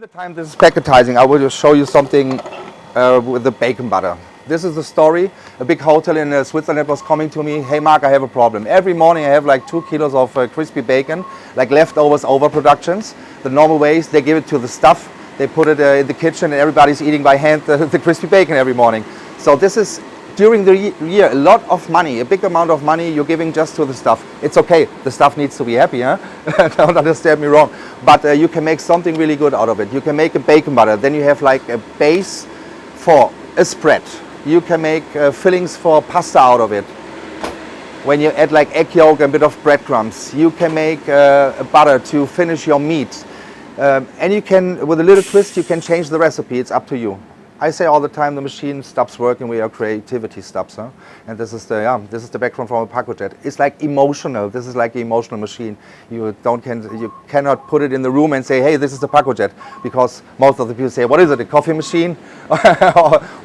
the time this is pacotizing, I will just show you something with the bacon butter. This is the story. A big hotel in Switzerland was coming to me. Hey Mark, I have a problem. Every morning I have like 2 kilos of crispy bacon, like leftovers, overproductions. The normal way is they give it to the staff. They put it in the kitchen and everybody's eating by hand the crispy bacon every morning. So this is, during the year, a lot of money, a big amount of money you're giving just to the staff. It's okay, the staff needs to be happy, huh? Don't understand me wrong. But you can make something really good out of it. You can make a bacon butter, then you have like a base for a spread. You can make fillings for pasta out of it. When you add like egg yolk and a bit of breadcrumbs, you can make a butter to finish your meat. And you can, with a little twist, you can change the recipe. It's up to you. I say all the time, the machine stops working where your creativity stops, huh? And this is the background from a Pacojet. It's like emotional. This is like an emotional machine. You cannot put it in the room and say, hey, this is the Pacojet, because most of the people say, what is it, a coffee machine?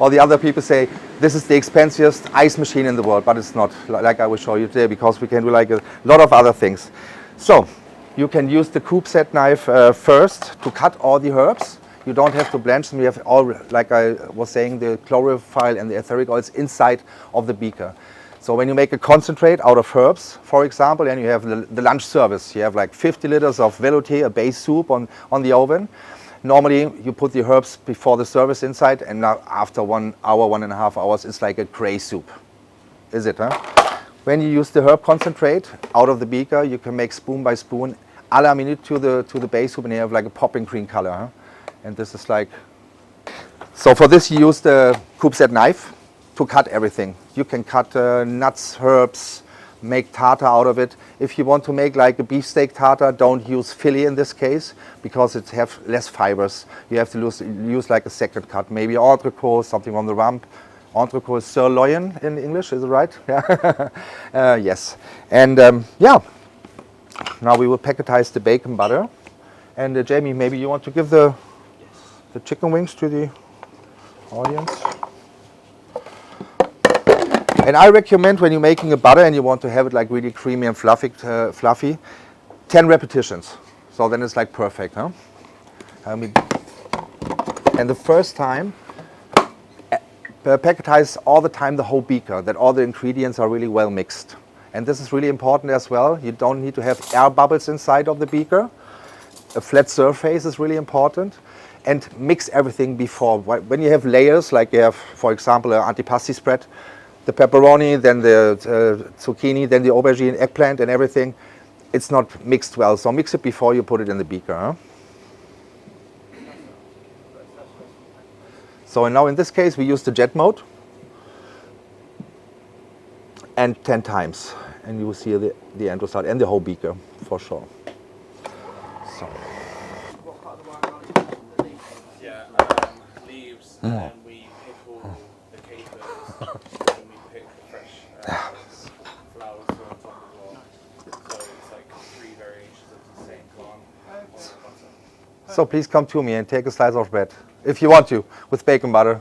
or the other people say, this is the expensiest ice machine in the world, but it's not, like I will show you today, because we can do like a lot of other things. So you can use the coupe set knife first to cut all the herbs. You don't have to blanch them. You have all, like I was saying, the chlorophyll and the etheric oils inside of the beaker. So when you make a concentrate out of herbs, for example, and you have the lunch service, you have like 50 liters of velouté, a base soup on the oven. Normally you put the herbs before the service inside, and now after 1 hour, 1.5 hours, it's like a gray soup. Is it, huh? When you use the herb concentrate out of the beaker, you can make spoon by spoon, à la minute to the base soup, and you have like a popping green color, huh? And this is like, so for this you use the coupe set knife to cut everything. You can cut nuts, herbs, make tartar out of it. If you want to make like a beefsteak tartar, don't use fillet in this case, because it have less fibers. You have to use like a second cut, maybe entrecôte, something on the rump. Entrecôte is sirloin in English, is it right? Yeah. Yes. And yeah, now we will pacotize the bacon butter. And Jamie, maybe you want to give the chicken wings to the audience. And I recommend, when you're making a butter and you want to have it like really creamy and fluffy, 10 repetitions. So then it's like perfect, huh? And the first time, pacotize all the time the whole beaker, that all the ingredients are really well mixed. And this is really important as well. You don't need to have air bubbles inside of the beaker. A flat surface is really important. And mix everything before. When you have layers, like you have, for example, an antipasti spread, the pepperoni, then the zucchini, then the aubergine, eggplant, and everything, it's not mixed well. So mix it before you put it in the beaker. Huh? So now in this case, we use the jet mode, and 10 times. And you will see the end result, and the whole beaker, for sure. So. And then we pick all the capers, and we pick the fresh flowers on top as well. So it's like 3 variations of the same plant. So please come to me and take a slice of bread, if you want to, with bacon butter.